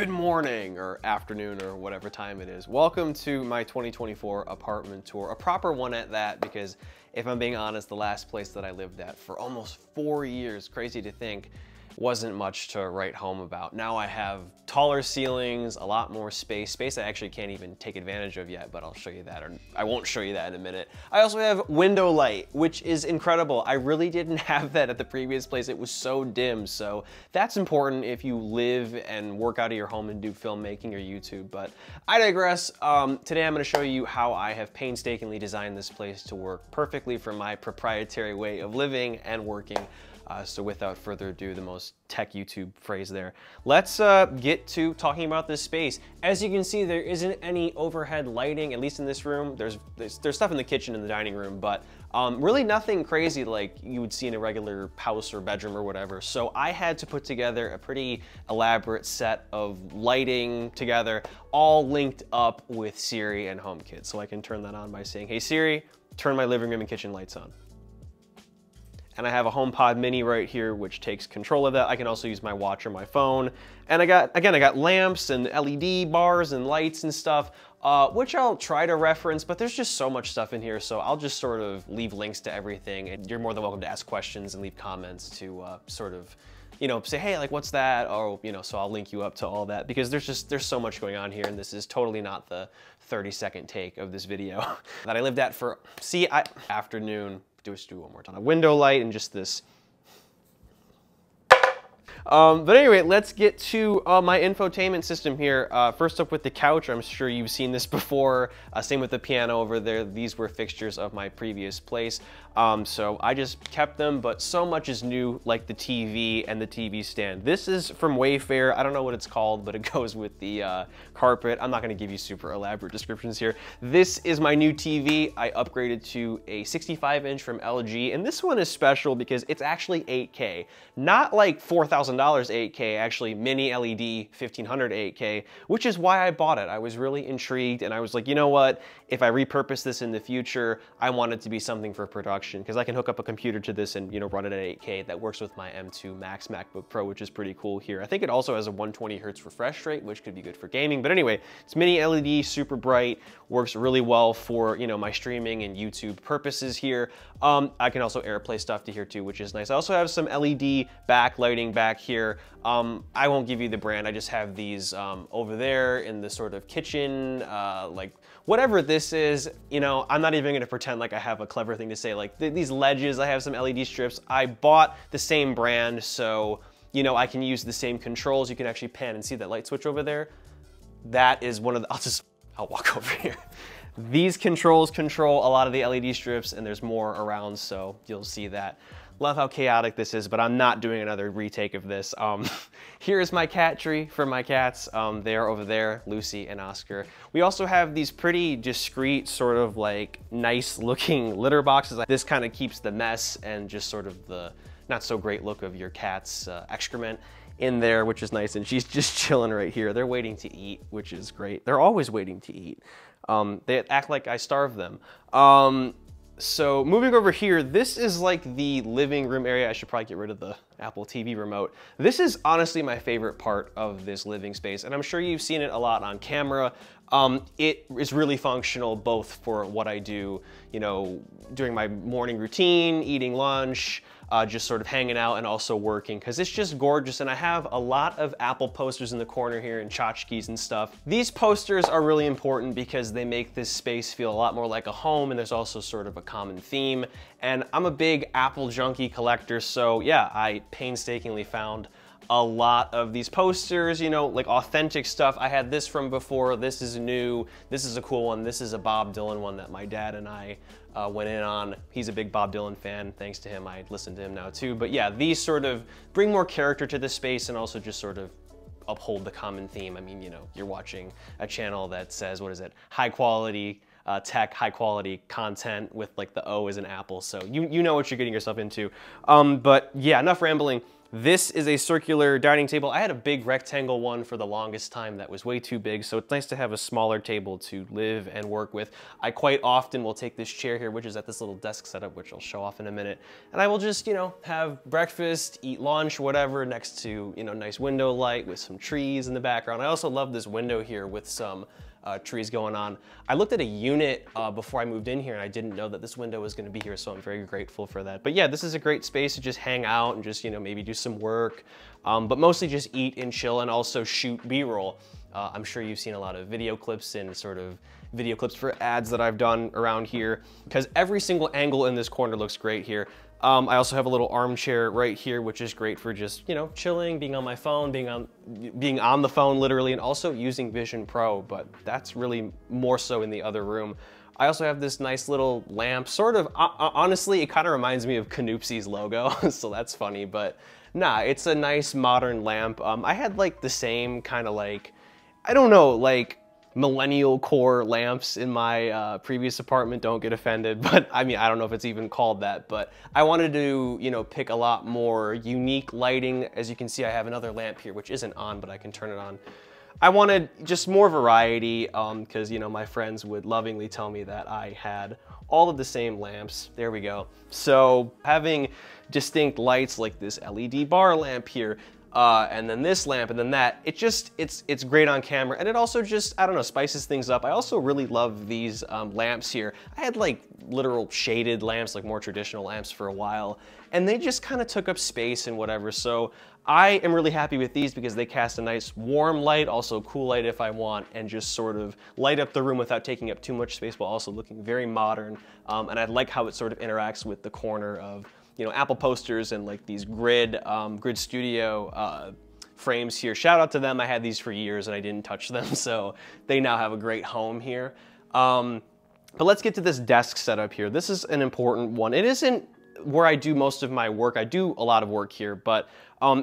Good morning or afternoon or whatever time it is. Welcome to my 2024 apartment tour, a proper one at that, because if I'm being honest, the last place that I lived at for almost 4 years, crazy to think, wasn't much to write home about. Now I have taller ceilings, a lot more space I actually can't even take advantage of yet, but I'll show you that, or I won't show you that in a minute. I also have window light, which is incredible. I really didn't have that at the previous place. It was so dim, so that's important if you live and work out of your home and do filmmaking or YouTube, but I digress. Today I'm gonna show you how I have painstakingly designed this place to work perfectly for my proprietary way of living and working. So without further adu, the most tech YouTube phrase there, let's get to talking about this space. As you can see, there isn't any overhead lighting, at least in this room. There's stuff in the kitchen and the dining room, but really nothing crazy like you would see in a regular house or bedroom or whatever. So I had to put together a pretty elaborate set of lighting together, all linked up with Siri and HomeKit. So I can turn that on by saying, "Hey Siri, turn my living room and kitchen lights on." And I have a HomePod Mini right here, which takes control of that. I can also use my watch or my phone. And I got lamps and LED bars and lights and stuff, which I'll try to reference, but there's just so much stuff in here, so I'll just sort of leave links to everything, and you're more than welcome to ask questions and leave comments to sort of, you know, say, hey, like, what's that? Or, you know, so I'll link you up to all that, because there's so much going on here, and this is totally not the 30-second take of this video that I lived at for, afternoon. Do one more time. A window light and just this. But anyway, let's get to my infotainment system here. First up with the couch. I'm sure you've seen this before. Same with the piano over there. These were fixtures of my previous place. So I just kept them, but so much is new, like the TV and the TV stand. This is from Wayfair. I don't know what it's called, but it goes with the carpet. I'm not gonna give you super elaborate descriptions here. This is my new TV. I upgraded to a 65-inch from LG, and this one is special because it's actually 8K. Not like $4,000 8K, actually mini LED 1500 8K, which is why I bought it. I was really intrigued, and I was like, you know what? If I repurpose this in the future, I want it to be something for production, because I can hook up a computer to this and, you know, run it at 8K. That works with my M2 Max MacBook Pro, which is pretty cool here. I think it also has a 120 Hertz refresh rate, which could be good for gaming. But anyway, it's mini LED, super bright, works really well for, you know, my streaming and YouTube purposes here. I can also AirPlay stuff to here too, which is nice. I also have some LED backlighting back here. I won't give you the brand. I just have these over there in the sort of kitchen, like whatever this is. You know, I'm not even gonna pretend like I have a clever thing to say. Like these ledges, I have some LED strips. I bought the same brand, so you know I can use the same controls. You can actually pan and see that light switch over there. That is one of the, I'll walk over here. These controls control a lot of the LED strips, and there's more around, so you'll see that. Love how chaotic this is, but I'm not doing another retake of this. Here is my cat tree for my cats. They are over there, Lucy and Oscar. We also have these pretty discreet, sort of like nice looking litter boxes. This kind of keeps the mess and just sort of the not so great look of your cat's excrement in there, which is nice. And she's just chilling right here. They're waiting to eat, which is great. They're always waiting to eat. They act like I starve them. So moving over here, this is like the living room area. I should probably get rid of the Apple TV remote. This is honestly my favorite part of this living space, and I'm sure you've seen it a lot on camera. It is really functional both for what I do, you know, during my morning routine, eating lunch, just sort of hanging out, and also working, because it's just gorgeous. And I have a lot of Apple posters in the corner here and tchotchkes and stuff. These posters are really important because they make this space feel a lot more like a home, and there's also sort of a common theme. And I'm a big Apple junkie collector, so yeah, I painstakingly found a lot of these posters, you know, like authentic stuff. I had this from before. This is new. This is a cool one. This is a Bob Dylan one that my dad and I went in on. He's a big Bob Dylan fan. Thanks to him, I listen to him now too. But yeah, these sort of bring more character to the space and also just sort of uphold the common theme. I mean, you know, you're watching a channel that says, what is it? High quality tech, high quality content with like the O as an apple. So you know what you're getting yourself into. But yeah, enough rambling. This is a circular dining table. I had a big rectangle one for the longest time that was way too big, so it's nice to have a smaller table to live and work with. I quite often will take this chair here, which is at this little desk setup, which I'll show off in a minute, and I will just, you know, have breakfast, eat lunch, whatever, next to, you know, nice window light with some trees in the background. I also love this window here with some trees going on. I looked at a unit before I moved in here and I didn't know that this window was gonna be here, so I'm very grateful for that. But yeah, this is a great space to just hang out and just, you know, maybe do some work, but mostly just eat and chill and also shoot B-roll. I'm sure you've seen a lot of video clips and sort of video clips for ads that I've done around here, because every single angle in this corner looks great here. I also have a little armchair right here, which is great for just, you know, chilling, being on my phone, being on the phone literally, and also using Vision Pro, but that's really more so in the other room. I also have this nice little lamp, sort of, honestly, it kind of reminds me of Canoopsy's logo, so that's funny, but nah, it's a nice modern lamp. I had like the same kind of like, I don't know, like, millennial core lamps in my previous apartment. Don't get offended, but I mean, I don't know if it's even called that, but I wanted to, you know, pick a lot more unique lighting. As you can see, I have another lamp here, which isn't on, but I can turn it on. I wanted just more variety, because, you know, my friends would lovingly tell me that I had all of the same lamps. There we go. So having distinct lights like this LED bar lamp here, and then this lamp and then that, it's great on camera, and it also just, I don't know, spices things up. I also really love these lamps here. I had like literal shaded lamps, like more traditional lamps for a while, and they just kind of took up space and whatever. So I am really happy with these because they cast a nice warm light, also cool light if I want, and just sort of light up the room without taking up too much space while also looking very modern. And I like how it sort of interacts with the corner of, you know, Apple posters and like these Grid Studio frames here. Shout out to them. I had these for years and I didn't touch them, so they now have a great home here. But let's get to this desk setup here. This is an important one. It isn't where I do most of my work. I do a lot of work here, but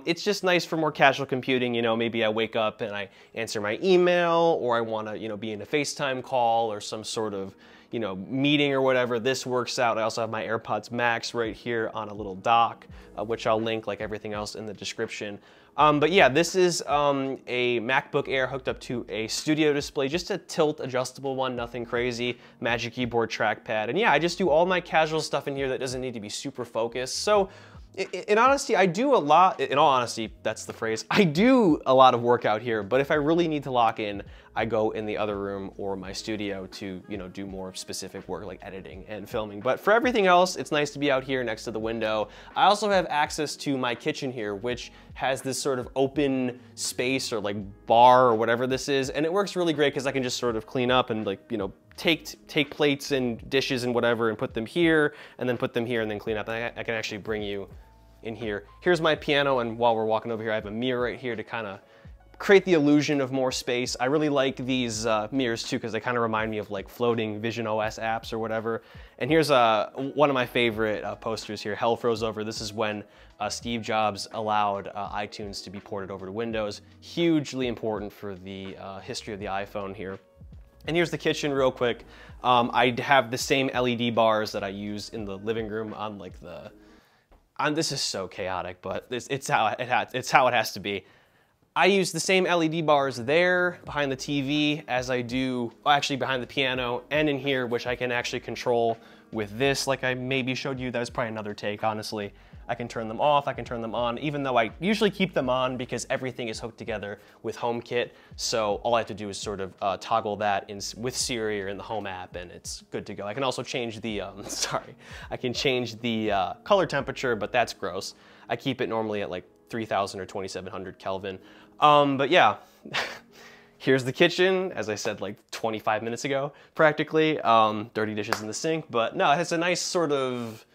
it's just nice for more casual computing. You know, maybe I wake up and I answer my email, or I want to, you know, be in a FaceTime call or some sort of, you know, meeting or whatever. This works out. I also have my AirPods Max right here on a little dock, which I'll link like everything else in the description. But yeah, this is a MacBook Air hooked up to a studio display, just a tilt adjustable one, nothing crazy, Magic Keyboard trackpad. And yeah, I just do all my casual stuff in here that doesn't need to be super focused. So in honesty, I do a lot, in all honesty, that's the phrase, I do a lot of work out here, but if I really need to lock in, I go in the other room or my studio to, you know, do more specific work like editing and filming. But for everything else, it's nice to be out here next to the window. I also have access to my kitchen here, which has this sort of open space or like bar or whatever this is, and it works really great because I can just sort of clean up and, like, you know, take plates and dishes and whatever and put them here and then put them here and then clean up. And I can actually bring you in here. Here's my piano, and while we're walking over here, I have a mirror right here to kind of create the illusion of more space. I really like these mirrors too because they kind of remind me of like floating Vision OS apps or whatever. And here's one of my favorite posters here, Hell Froze Over. This is when Steve Jobs allowed iTunes to be ported over to Windows. Hugely important for the history of the iPhone here. And here's the kitchen real quick. I have the same LED bars that I use in the living room on like the, this is so chaotic, but it's how it has to be. I use the same LED bars there behind the TV as I do, well, actually behind the piano and in here, which I can actually control with this, like I maybe showed you. That was probably another take, honestly. I can turn them off, I can turn them on, even though I usually keep them on because everything is hooked together with HomeKit. So all I have to do is sort of toggle that with Siri or in the Home app, and it's good to go. I can also change the, I can change the color temperature, but that's gross. I keep it normally at like 3000 or 2700 Kelvin. But yeah, here's the kitchen, as I said like 25 minutes ago, practically. Dirty dishes in the sink, but no, it has a nice sort of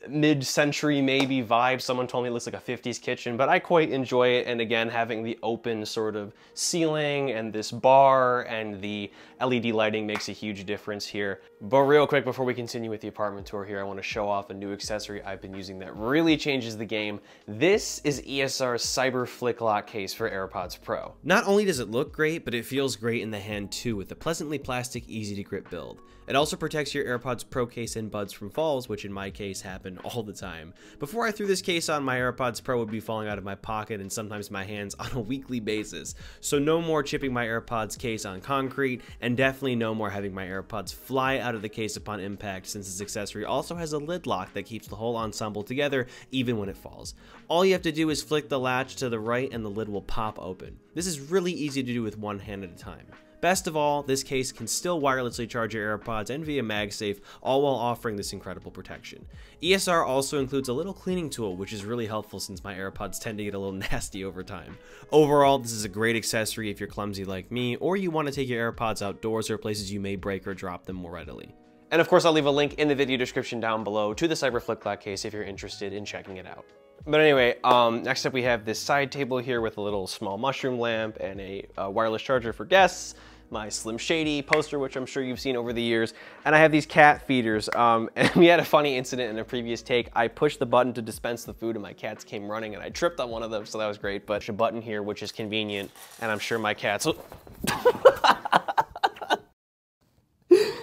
mid-century maybe vibe. Someone told me it looks like a 50s kitchen, but I quite enjoy it. And again, having the open sort of ceiling and this bar and the LED lighting makes a huge difference here. But real quick, before we continue with the apartment tour here, I want to show off a new accessory I've been using that really changes the game. This is ESR's Cyber Flick Lock case for AirPods Pro. Not only does it look great, but it feels great in the hand too, with a pleasantly plastic, easy to grip build. It also protects your AirPods Pro case and buds from falls, which in my case happened happen all the time. Before I threw this case on, my AirPods Pro would be falling out of my pocket and sometimes my hands on a weekly basis. So no more chipping my AirPods case on concrete, and definitely no more having my AirPods fly out of the case upon impact, since this accessory also has a lid lock that keeps the whole ensemble together even when it falls. All you have to do is flick the latch to the right and the lid will pop open. This is really easy to do with one hand at a time. Best of all, this case can still wirelessly charge your AirPods and via MagSafe, all while offering this incredible protection. ESR also includes a little cleaning tool, which is really helpful since my AirPods tend to get a little nasty over time. Overall, this is a great accessory if you're clumsy like me, or you want to take your AirPods outdoors or places you may break or drop them more readily. And of course, I'll leave a link in the video description down below to the Cyber FlickLock case if you're interested in checking it out. But anyway, next up we have this side table here with a little small mushroom lamp and a wireless charger for guests, my Slim Shady poster, which I'm sure you've seen over the years, and I have these cat feeders. And we had a funny incident in a previous take. I pushed the button to dispense the food and my cats came running and I tripped on one of them, so that was great. But there's a button here, which is convenient, and I'm sure my cats...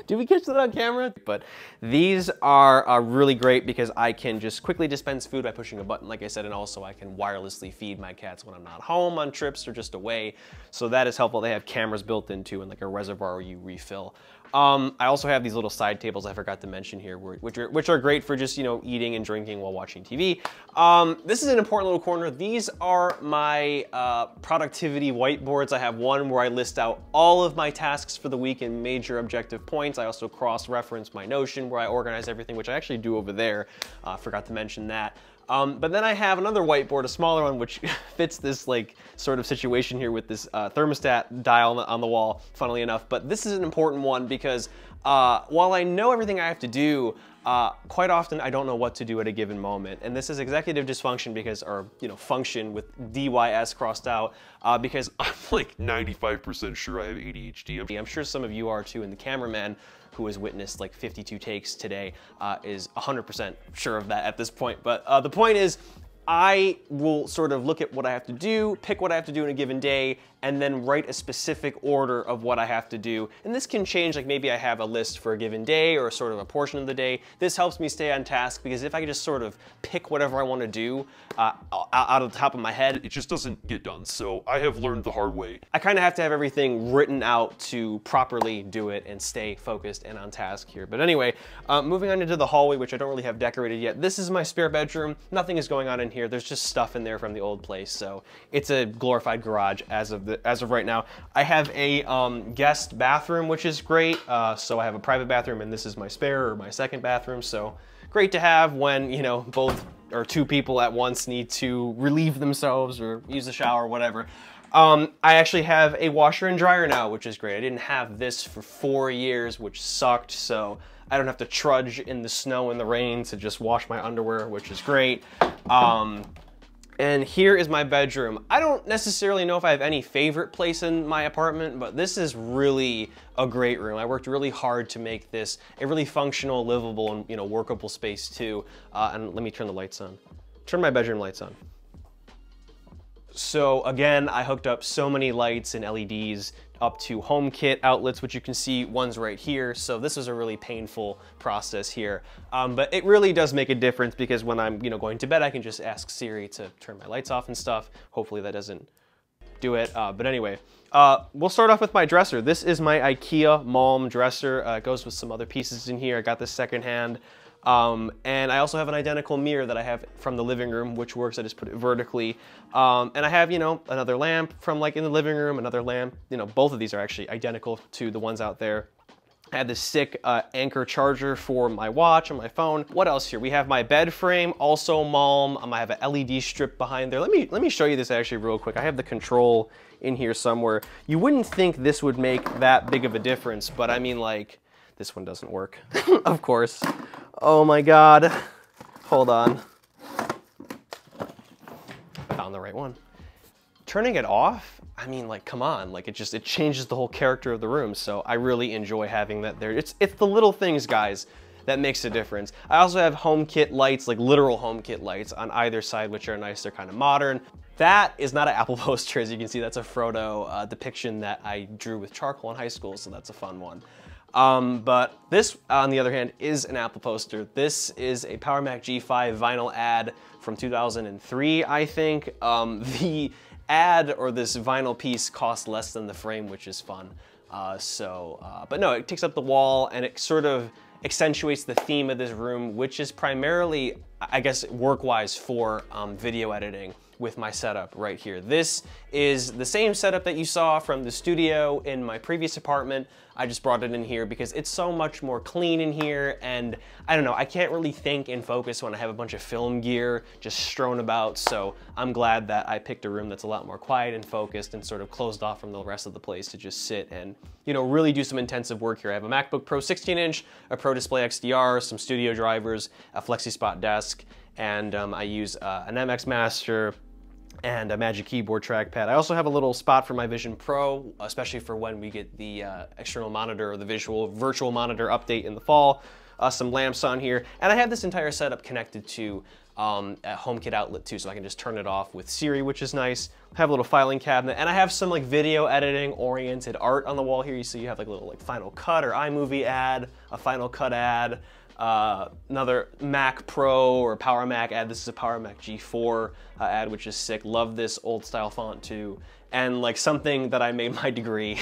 Did we catch that on camera? But these are really great because I can just quickly dispense food by pushing a button, like I said, and also I can wirelessly feed my cats when I'm not home on trips or just away. So that is helpful. They have cameras built into and like a reservoir where you refill. I also have these little side tables I forgot to mention here, which are great for just, you know, eating and drinking while watching TV. This is an important little corner. These are my productivity whiteboards. I have one where I list out all of my tasks for the week and major objective points. I also cross-reference my Notion where I organize everything, which I actually do over there. Forgot to mention that. But then I have another whiteboard, a smaller one, which fits this like sort of situation here with this thermostat dial on the wall, funnily enough. But this is an important one because while I know everything I have to do, quite often I don't know what to do at a given moment. And this is executive dysfunction because, or, you know, function with DYS crossed out, because I'm like 95% sure I have ADHD. I'm sure some of you are too, and the cameraman who has witnessed like 52 takes today is 100% sure of that at this point. But the point is, I will sort of look at what I have to do, pick what I have to do in a given day, and then write a specific order of what I have to do. And this can change, like maybe I have a list for a given day or sort of a portion of the day. This helps me stay on task because if I just sort of pick whatever I want to do out of the top of my head, it just doesn't get done. So I have learned the hard way. I kind of have to have everything written out to properly do it and stay focused and on task here. But anyway, moving on into the hallway, which I don't really have decorated yet. This is my spare bedroom. Nothing is going on in here. There's just stuff in there from the old place. So it's a glorified garage as of right now. I have a guest bathroom, which is great. So I have a private bathroom and this is my spare or my second bathroom. So great to have when, you know, both or two people at once need to relieve themselves or use the shower or whatever. I actually have a washer and dryer now, which is great. I didn't have this for 4 years, which sucked. So I don't have to trudge in the snow and the rain to just wash my underwear, which is great. And here is my bedroom. I don't necessarily know if I have any favorite place in my apartment, but this is really a great room. I worked really hard to make this a really functional, livable, and, you know, workable space too. And let me turn the lights on. Turn my bedroom lights on. So again, I hooked up so many lights and LEDs up to HomeKit outlets, which you can see one's right here. So this was a really painful process here. But it really does make a difference because when I'm, you know, going to bed, I can just ask Siri to turn my lights off and stuff. Hopefully that doesn't do it. But anyway, we'll start off with my dresser. This is my IKEA Malm dresser. It goes with some other pieces in here. I got this secondhand. And I also have an identical mirror that I have from the living room, which works. I just put it vertically. And I have, you know, another lamp from like in the living room, another lamp. You know, both of these are actually identical to the ones out there. I have this sick Anker charger for my watch on my phone. What else here? We have my bed frame, also Malm. I have an LED strip behind there. Let me show you this actually real quick. I have the control in here somewhere. You wouldn't think this would make that big of a difference, but I mean, like, this one doesn't work, of course. Oh my God, hold on. Found the right one. Turning it off, I mean, like, come on, like it changes the whole character of the room. So I really enjoy having that there. It's the little things, guys, that makes a difference. I also have HomeKit lights, like literal HomeKit lights on either side, which are nice. They're kind of modern. That is not an Apple poster, as you can see. That's a Frodo depiction that I drew with charcoal in high school, so that's a fun one. But this, on the other hand, is an Apple poster. This is a Power Mac G5 vinyl ad from 2003, I think. The ad, or this vinyl piece, costs less than the frame, which is fun. But no, it takes up the wall and it sort of accentuates the theme of this room, which is primarily, I guess, work-wise for video editing with my setup right here. This is the same setup that you saw from the studio in my previous apartment. I just brought it in here because it's so much more clean in here, and I don't know, I can't really think and focus when I have a bunch of film gear just strewn about, so I'm glad that I picked a room that's a lot more quiet and focused and sort of closed off from the rest of the place to just sit and, you know, really do some intensive work here. I have a MacBook Pro 16-inch, a Pro Display XDR, some studio drivers, a FlexiSpot desk, and I use an MX Master and a Magic Keyboard trackpad. I also have a little spot for my Vision Pro, especially for when we get the external monitor or the virtual monitor update in the fall. Some lamps on here, and I have this entire setup connected to a HomeKit outlet too, so I can just turn it off with Siri, which is nice. I have a little filing cabinet, and I have some like video editing oriented art on the wall here. You see you have like a little like Final Cut or iMovie ad, a Final Cut ad, another Mac Pro or Power Mac ad. This is a Power Mac G4 ad, which is sick. Love this old style font too. And like something that I made my degree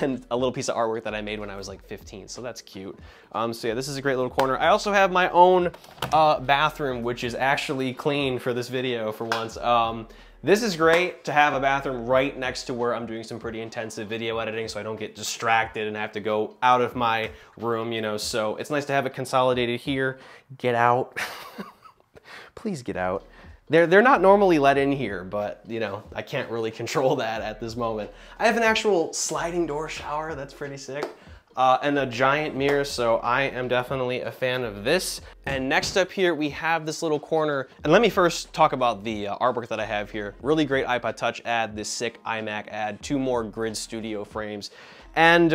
and a little piece of artwork that I made when I was like 15. So that's cute. So yeah, this is a great little corner. I also have my own bathroom, which is actually clean for this video for once. This is great to have a bathroom right next to where I'm doing some pretty intensive video editing, so I don't get distracted and have to go out of my room, you know. So it's nice to have it consolidated here. Get out. Please get out. They're not normally let in here, but you know, I can't really control that at this moment. I have an actual sliding door shower, that's pretty sick. And a giant mirror, so I am definitely a fan of this. And next up here, we have this little corner. And let me first talk about the artwork that I have here. Really great iPod Touch ad, this sick iMac ad, 2 more Grid Studio frames. And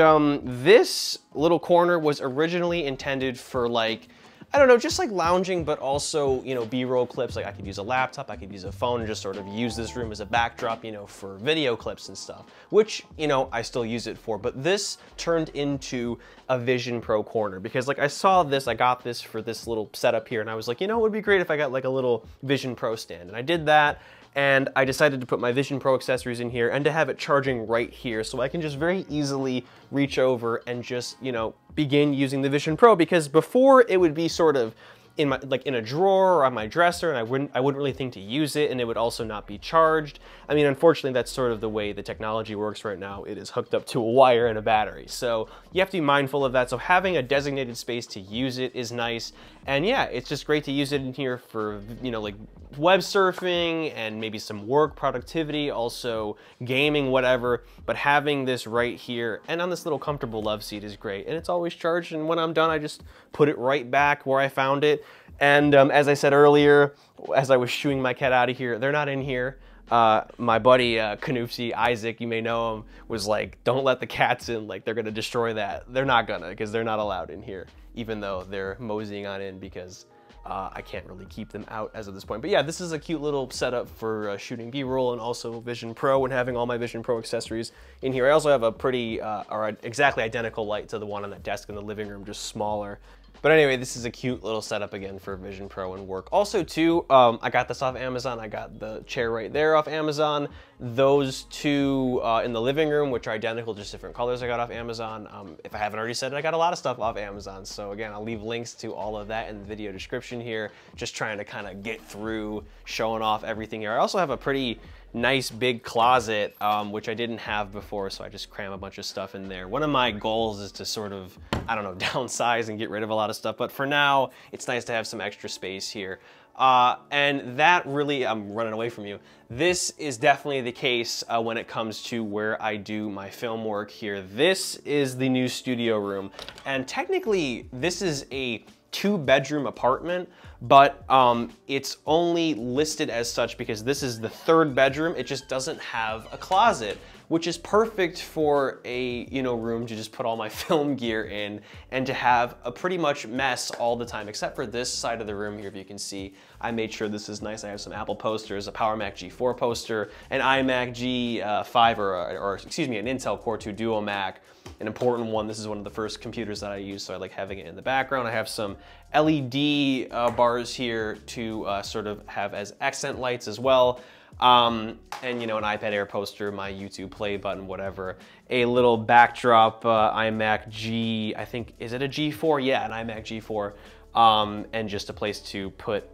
this little corner was originally intended for like, I don't know, just like lounging, but also, you know, B-roll clips. Like I could use a laptop, I could use a phone, and just sort of use this room as a backdrop, you know, for video clips and stuff, which, you know, I still use it for. But this turned into a Vision Pro corner because like I saw this, I got this for this little setup here, and I was like, you know, it would be great if I got like a little Vision Pro stand. And I did that. And I decided to put my Vision Pro accessories in here and to have it charging right here so I can just very easily reach over and just, you know, begin using the Vision Pro, because before it would be sort of in my, like in a drawer or on my dresser, and I wouldn't really think to use it, and it would also not be charged. I mean, unfortunately, that's sort of the way the technology works right now. It is hooked up to a wire and a battery. So you have to be mindful of that. So having a designated space to use it is nice. And yeah, it's just great to use it in here for, you know, like web surfing and maybe some work productivity, also gaming, whatever. But having this right here and on this little comfortable love seat is great. And it's always charged. And when I'm done, I just put it right back where I found it. And as I said earlier, as I was shooing my cat out of here, they're not in here. My buddy Kanoopsy, Isaac, you may know him, was like, don't let the cats in, like they're gonna destroy that. They're not gonna, because they're not allowed in here, even though they're moseying on in because I can't really keep them out as of this point. But yeah, this is a cute little setup for shooting B-roll and also Vision Pro, and having all my Vision Pro accessories in here. I also have a pretty, or exactly identical light to the one on that desk in the living room, just smaller. But anyway, this is a cute little setup again for Vision Pro and work. Also too, I got this off Amazon. I got the chair right there off Amazon. Those two in the living room, which are identical, just different colors, I got off Amazon. If I haven't already said it, I got a lot of stuff off Amazon. So again, I'll leave links to all of that in the video description here. Just trying to kind of get through showing off everything here. I also have a pretty nice big closet, which I didn't have before, so I just cram a bunch of stuff in there. One of my goals is to sort of, I don't know, downsize and get rid of a lot of stuff, but for now, it's nice to have some extra space here. And that really, I'm running away from you. This is definitely the case when it comes to where I do my film work here. This is the new studio room, and technically this is a 2-bedroom apartment, but it's only listed as such because this is the 3rd bedroom. It just doesn't have a closet, which is perfect for a, you know, room to just put all my film gear in and to have a pretty much mess all the time, except for this side of the room here. If you can see, I made sure this is nice. I have some Apple posters, a Power Mac G4 poster, an iMac G5 or excuse me, an Intel Core 2 Duo Mac, an important one. This is one of the first computers that I use, so I like having it in the background. I have some LED bars here to sort of have as accent lights as well. And you know, an iPad Air poster, my YouTube play button, whatever. A little backdrop iMac G, I think, is it a G4? Yeah, an iMac G4. And just a place to put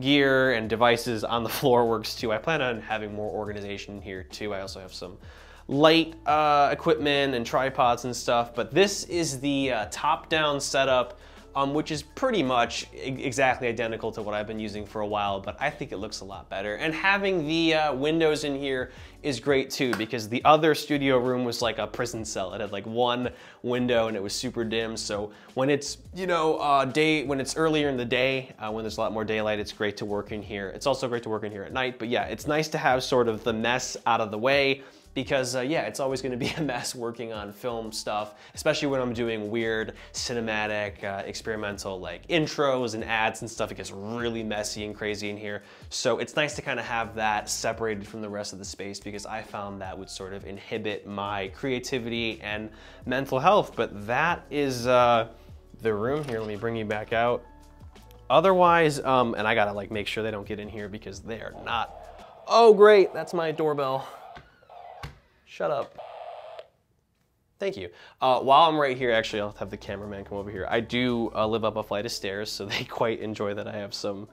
gear and devices on the floor works too. I plan on having more organization here too. I also have some light equipment and tripods and stuff, but this is the top-down setup, which is pretty much exactly identical to what I've been using for a while, but I think it looks a lot better. And having the windows in here is great too, because the other studio room was like a prison cell. It had like one window and it was super dim. So when it's, you know, when it's earlier in the day, when there's a lot more daylight, it's great to work in here. It's also great to work in here at night, but yeah, it's nice to have sort of the mess out of the way, because yeah, it's always gonna be a mess working on film stuff, especially when I'm doing weird cinematic, experimental like intros and ads and stuff. It gets really messy and crazy in here. So it's nice to kind of have that separated from the rest of the space, because I found that would sort of inhibit my creativity and mental health. But that is the room here. Let me bring you back out. Otherwise, and I gotta like make sure they don't get in here because they are not. Oh great, that's my doorbell. Shut up. Thank you. While I'm right here, actually, I'll have the cameraman come over here. I do live up a flight of stairs, so they quite enjoy that I have some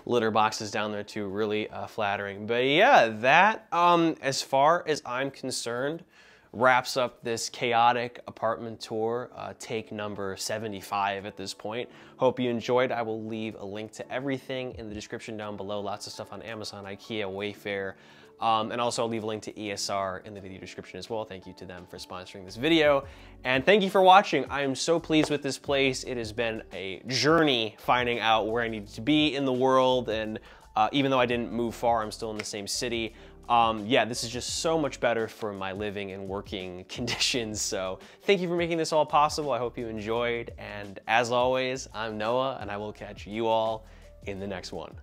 litter boxes down there too. Really flattering. But yeah, that, as far as I'm concerned, wraps up this chaotic apartment tour, take number 75 at this point. Hope you enjoyed. I will leave a link to everything in the description down below. Lots of stuff on Amazon, IKEA, Wayfair. And also I'll leave a link to ESR in the video description as well. Thank you to them for sponsoring this video. And thank you for watching. I am so pleased with this place. It has been a journey finding out where I needed to be in the world. And even though I didn't move far, I'm still in the same city. Yeah, this is just so much better for my living and working conditions. So thank you for making this all possible. I hope you enjoyed. And as always, I'm Noah, and I will catch you all in the next one.